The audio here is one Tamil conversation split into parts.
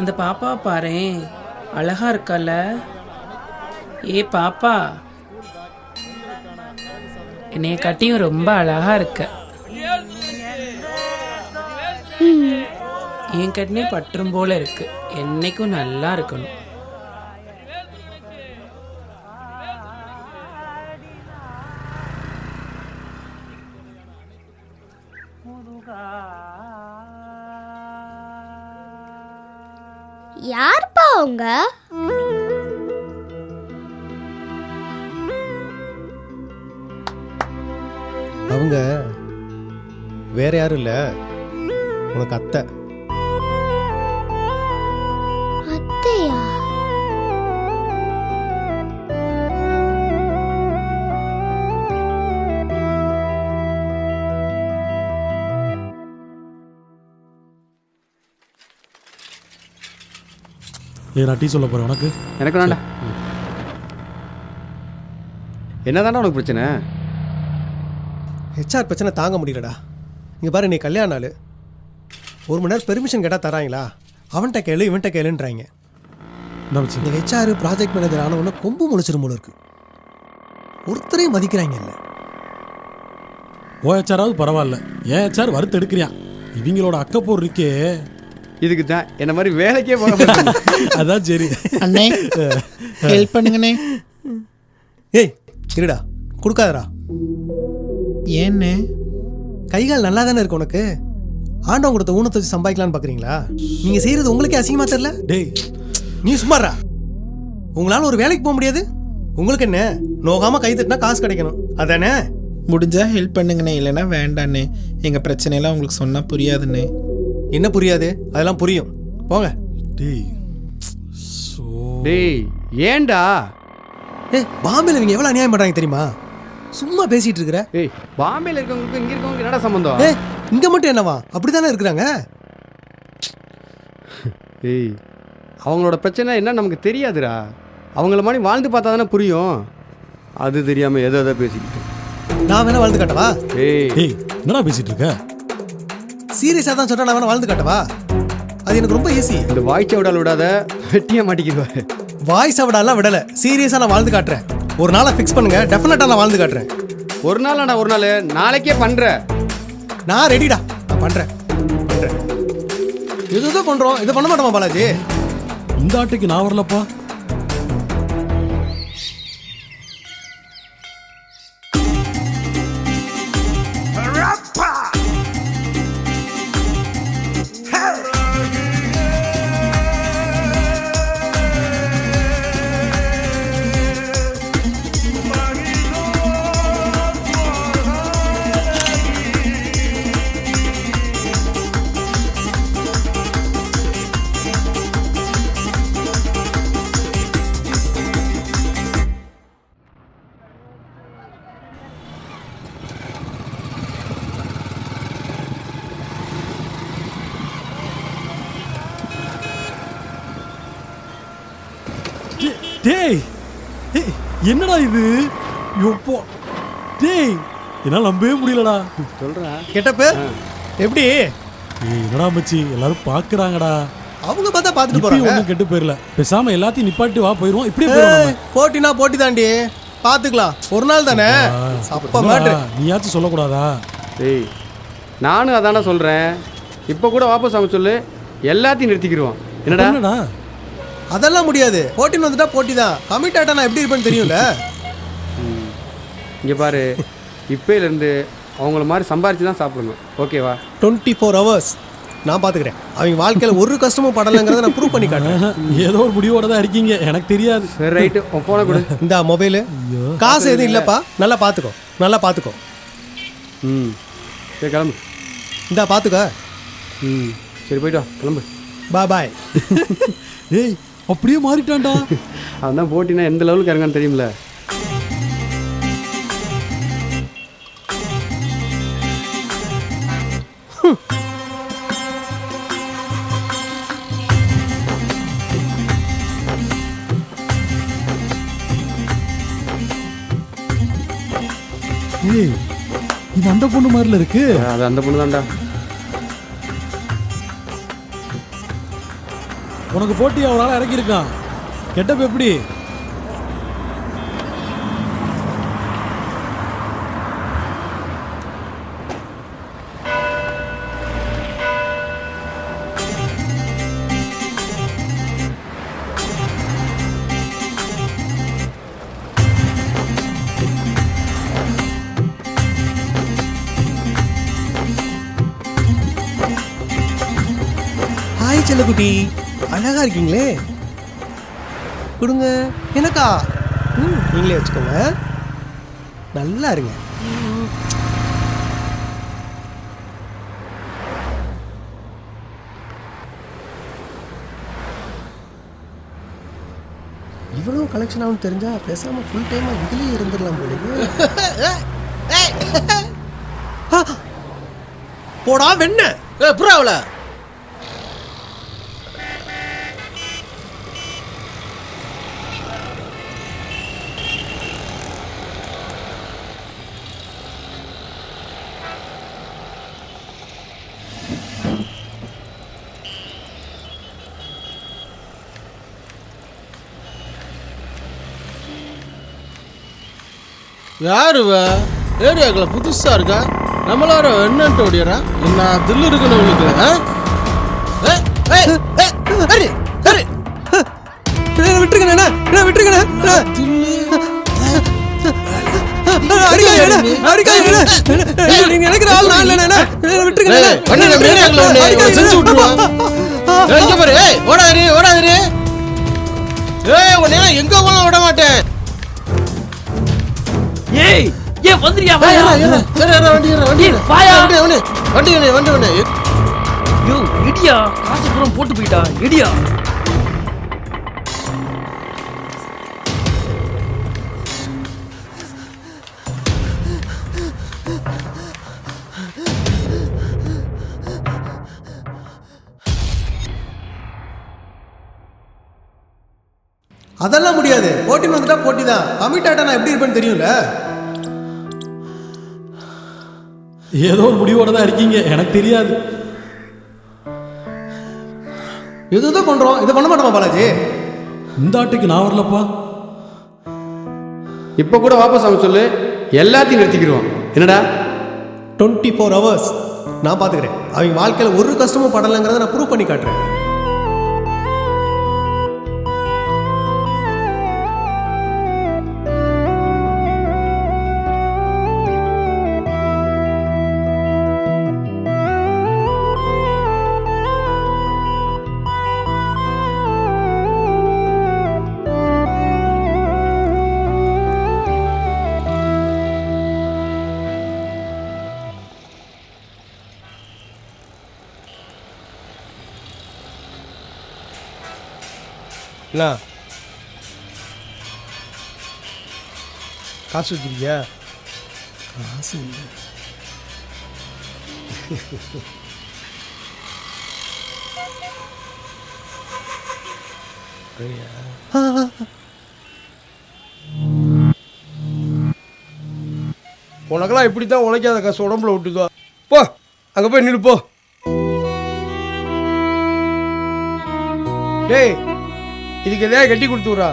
அந்த பாப்பா பாரேன், அழகா இருக்கல. ஏ பாப்பா, என்னைய கட்டியும் ரொம்ப அழகா இருக்க. என் கட்டினே பற்றும் போல இருக்கு. என்னைக்கும் நல்லா இருக்கணும். யார்ப்பா அவங்க? அவங்க வேற யாரும் இல்ல, உனக்கு அத்தை. அத்தையா? நான் டீ சொல்ல போகிறேன். உனக்கு? எனக்கு வேண்டா. என்னதாண்டா உனக்கு பிரச்சனை? ஹெச்ஆர் பிரச்சனை தாங்க முடியலடா. இங்கே பாரு, நீ கல்யாண நாள் 1 மணி நேரம் பெர்மிஷன் கேட்டால் தராங்களா? அவன்கிட்ட கேளு இவன்கிட்ட கேளுன்றாங்க. இந்த ஹெச்ஆர் ப்ராஜெக்ட் மேனேஜர் ஆனவொன்னே கொம்பு முளைச்சிரும் போல இருக்கு. ஒருத்தரையும் மதிக்கிறாங்க இல்லை. ஓ ஹெச்ஆராவது பரவாயில்ல, ஏன் ஹெச்ஆர் வறுத்து எடுக்கிறியான். இவங்களோட அக்கப்போர் இருக்கே, இதுக்கு தான் என்ன மாதிரி வேலைக்கே போக. அதான் சரி. அண்ணே ஹெல்ப் பண்ணுங்கண்ணே. ஏய் இருடா, கொடுக்காதடா. ஏண்ணே? கைகால் நல்லா தானே இருக்கு உனக்கு. ஆண்டவன் கொடுத்த ஊனத்தை வச்சு சம்பாதிக்கலான்னு பார்க்குறீங்களா? நீங்கள் செய்கிறது உங்களுக்கே அசிங்கமாக தெரியல? டேய் நீ சும்மாறா. உங்களால் ஒரு வேலைக்கு போக முடியாது. உங்களுக்கு என்ன, நோகாமல் கை தட்டினா காசு கிடைக்கணும், அதானே? முடிஞ்சா ஹெல்ப் பண்ணுங்கண்ணே, இல்லைன்னா வேண்டாண்ணே. எங்கள் பிரச்சனையெல்லாம் உங்களுக்கு சொன்னால் புரியாதுண்ணே. என்ன புரியாது? அதெல்லாம் புரியும், போங்க. டேய் டேய் ஏண்டா? பாம்பேல இவங்க எவ்வளோ அநியாயம் பண்ணுறாங்க தெரியுமா? சும்மா பேசிட்டு இருக்கிற. ஏய் பாம்பேல இருக்கவங்களுக்கு இங்கே இருக்கவங்களுக்கு என்னடா சம்பந்தம்? இங்கே மட்டும் என்னவா? அப்படி தானே இருக்கிறாங்க. ஏய் அவங்களோட பிரச்சனை என்ன நமக்கு தெரியாதுடா. அவங்கள மாதிரி வாழ்ந்து பார்த்தா தானே புரியும். அது தெரியாமல் எதோ எதை பேசிக்கிட்டு நான் வேணா வாழ்ந்து காட்டவா? ஏய் என்னடா பேசிட்டு இருக்க? சீரியஸாக தான் சொல்கிறேன். நான் வேணா வாழ்ந்து காட்டவா? அது எனக்கு ரொம்ப ஈஸி. இந்த வாய்ச்சை விடால் விடாத வெட்டியாக மாட்டிக்கிடுவாரு. வாய்ஸை விடாலாம் விடலை, சீரியஸாக நான் வாழ்ந்து காட்டுறேன். ஒரு நாளை ஃபிக்ஸ் பண்ணுங்க, டெஃபினட்டாக நான் வாழ்ந்து காட்டுறேன். ஒரு நாள்டா, ஒரு நாள் நாளைக்கே பண்ணுறேன். நான் ரெடிடா, நான் பண்ணுறேன். எதுதான் பண்ணுறோம், இதை பண்ண மாட்டோமா பாலாஜி? இந்த ஆட்டுக்கு நான் வரலப்பா. டேய் என்னடா இது? யோப்போ டேய், என்னால் நம்பவே முடியலடா. சொல்கிறேன் கெட்டப்பு எப்படி? என்னடா மச்சி, எல்லாரும் பார்க்குறாங்கடா. அவங்க பார்த்தா பார்த்துட்டு போகிறாங்க. ஒன்றும் கெட்டு போயிடல, பேசாமல் எல்லாத்தையும் நிப்பாட்டி வா, போயிடுவோம். இப்படியே போயிடுவோம். போட்டினா போட்டி தாண்டி, பார்த்துக்கலாம். ஒரு நாள் தானே. அப்போ மாட்டு நீயாச்சும் சொல்லக்கூடாதா? ஏய் நானும் அதானே சொல்கிறேன். இப்போ கூட வாபஸ் அவங்க சொல்லு, எல்லாத்தையும் நிறுத்திக்கிடுவோம். என்னடா? அதெல்லாம் முடியாது. போட்டின்னு வந்துட்டா போட்டி தான். கமிட் ஆகிட்டா நான் எப்படி இருப்பேன்னு தெரியும்ல. இங்கே பாரு, இப்போலேருந்து அவங்கள மாதிரி சம்பாரிச்சு தான் சாப்பிடணும், ஓகேவா? 24 hours நான் பார்த்துக்கிறேன். அவங்க வாழ்க்கையில் ஒரு கஷ்டமும் படலைங்கிறத நான் ப்ரூவ் பண்ணி காட்டுறேன். ஏதோ ஒரு முடிவோட தான் இருக்கீங்க, எனக்கு தெரியாது. சரி ரைட்டு, உன் ஃபோனை கொடு. இந்த மொபைலு காசு எதுவும் இல்லைப்பா, நல்லா பார்த்துக்கோ, நல்லா பார்த்துக்கோ. சரி கிளம்பு. இந்தா பார்த்துக்கோ. சரி போய்ட்டு வா, கிளம்பு. பாய். ஏய் அப்படியே மாறிட்டான்டா. அவன் தான் போட்டினா எந்த லெவலுக்கு இறங்கான்னு தெரியுமில்ல. ஏய் இது அந்த பொண்ணு மாதிரில இருக்கு. அது அந்த பொண்ணு தான்டா. உனக்கு போட்டி ஒரு ஆள் இறக்கியிருக்கான். கெட்டப் எப்படி? ஹாய் செல்லக்குட்டி, அழகா இருக்கீங்களே. கொடுங்க. எனக்கா? நீங்களே வச்சுக்கோங்க. நல்லா இருங்க. இவ்வளோ கலெக்ஷன் ஆகும் தெரிஞ்சா பேசாம ஃபுல் டைமா இதுலயே இருந்துடலாம் போல. போடா வெண்ண புறாவல. யாருவ ஏரியாக்களை புதுசா இருக்கா? நம்மளார என்னன்ட்டு ஓடியறா? என்ன தில்லு இருக்குன்னு உங்களுக்கு? விட்டுருங்க விட்டுருங்க. நினைக்கிற ஆள் நான் விட்டுருங்க. செஞ்சு விட்டுருவான். ஓடாதிரி ஓடாதிரி. உன்னை எங்க போலாம் விட மாட்டேன். ஏய் ஏன் வந்துறியா? வண்டி யோ இடியா, காசு பூரா போட்டு போயிட்டா இடியா. அதெல்லாம் முடியாது. போட்டின்னு வந்துட்டா போட்டி தான். கமிட் ஆகிட்டா நான் எப்படி இருப்பேன்னு தெரியும்ல. ஏதோ ஒரு முடிவோட தான் இருக்கீங்க, எனக்கு தெரியாது. எதுதான் பண்றோம், இதை பண்ண மாட்டோமா பாலாஜி? இந்த ஆட்டுக்கு நான் வரலப்பா. இப்போ கூட வாபஸ் அவங்க சொல்லு, எல்லாத்தையும் நிறுத்திக்கிடுவோம். என்னடா 24 hours நான் பார்த்துக்கிறேன். அவங்க வாழ்க்கையில் ஒரு கஷ்டமும் படலைங்கிறத நான் ப்ரூவ் பண்ணி காட்டுறேன். என்ன காசு வச்சிருக்கியா? காசு இல்லை. உனக்கெல்லாம் இப்படி தான் உழைக்காத காசு உடம்புல விட்டுதோ. போ அங்கே போய் நில்லு போ. டேய் இதுக்கு எதையா கட்டி கொடுத்துறா.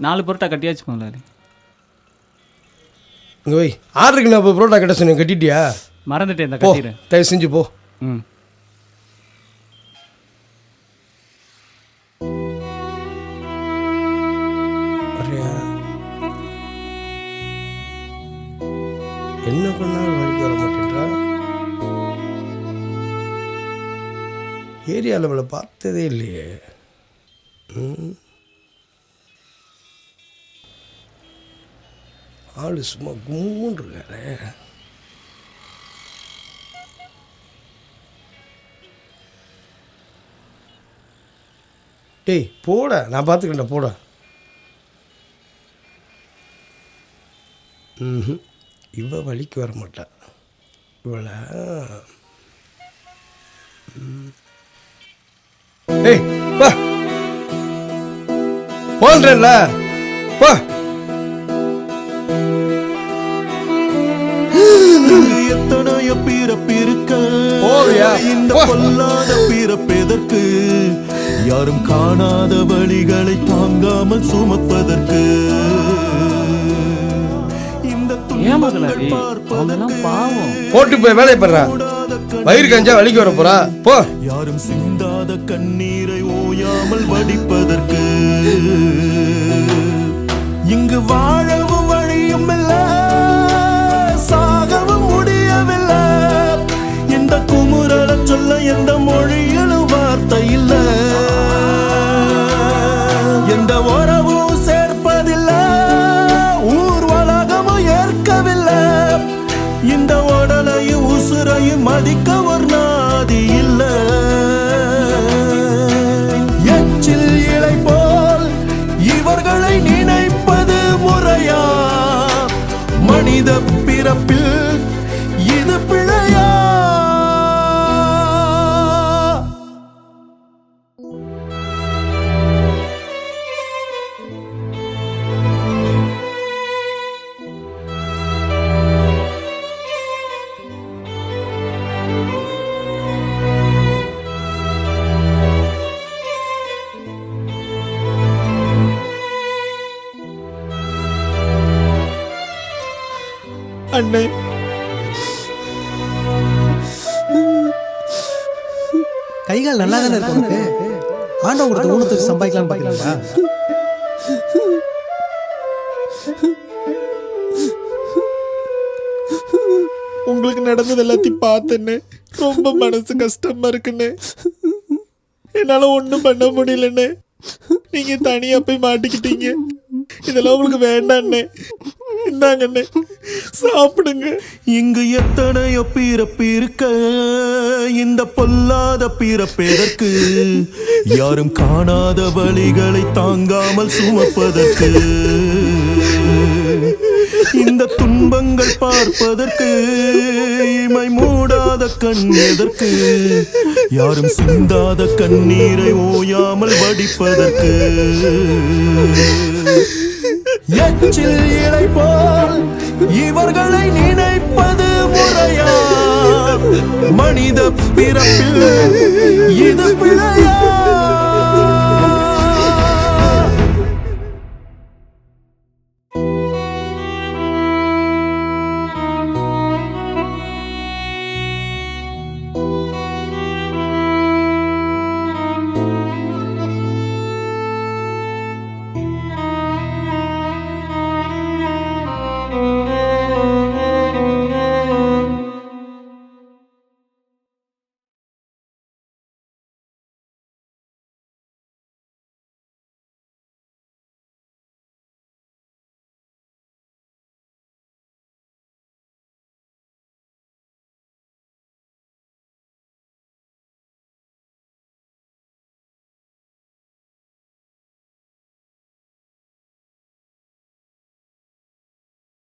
நாலு புரோட்டா கட்டியாச்சு முதலாளி. இங்கே போய் ஆர்டருக்கு நான் இப்போ புரோட்டா கட்ட சொன்னேன், கட்டிட்டியா? மறந்துட்டேன், இந்த போ கட்டிடுறேன். தயவு செஞ்சு போ. ம் என்ன பண்ணாலும் வழிக்கு வர மாட்டேன்றா. ஏரியாவில் அவளை பார்த்ததே இல்லையே. ஆளு சும்மா கும்முன்னு இருக்காரு. டேய் போட, நான் பார்த்துக்கிட்டேன் போட. இவ வழிக்கு வர மாட்டா. இவளை ஏய் பா போன்றேன்ல பா. எத்தனைய பிறப்பிருக்க போவியா? இந்த பொல்லாத பிறப்பெதற்கு, யாரும் காணாத வழிகளை தாங்காமல் சுமப்பதற்கு, இந்த ஏன் முதலாளி அவங்கெல்லாம் பாவம். போட்டு போய் வேலையை பண்றா. வயிறு கஞ்சா வலிக்கு வர போறா போ. யாரும் சிந்தாத கண்ணீரை ஓயாமல் வடிப்பதற்கு, இங்கு வாழவும் வழியும் இல்ல, சாகவும் முடியவில்லை, இந்த குமுறல சொல்ல எந்த மொழியிலும் வார்த்தை இல்ல, எந்த உறவும் சேர்ப்பதில்லை, ஊர் வழகமும் ஏற்கவில்லை, இந்த உடலையும் உசுரையும் மதிக்க ஒரு நாதி இல்ல, எச்சில் இலை போல் இவர்களை நினைப்பது முறையா, மனித பிறப்பில் இது பிழையா? அண்ணே கைகால் நல்லா தானே இருக்கு உனக்கு. ஆண்டவன் கொடுத்த ஊனத்துக்கு சம்பாதிக்கலாம்னு பார்க்குறீங்களா? உங்களுக்கு நடந்தது எல்லாத்தையும் பார்த்தேன்னு ரொம்ப மனசு கஷ்டமா இருக்குன்னு, என்னால ஒன்றும் பண்ண முடியலண்ணே. நீங்க தனியா போய் மாட்டிக்கிட்டீங்க. இதெல்லாம் உங்களுக்கு வேண்டாண்ணே. இந்தாங்கண்ணே சாப்பிடுங்க. இங்கு எத்தனையோ பிறப்பிருக்க, இந்த பொல்லாத பிறப்பெதற்கு, யாரும் காணாத வழிகளை தாங்காமல் சுமப்பதற்கு, இந்த துன்பங்கள் பார்ப்பதற்கு, இமை மூடாத கண் எதற்கு, யாரும் சிந்தாத கண்ணீரை ஓயாமல் வடிப்பதற்கு, எச்சில் இலை போல் இவர்களை நினைப்பது முறையா, மனித பிறப்பில் இது பிழையா?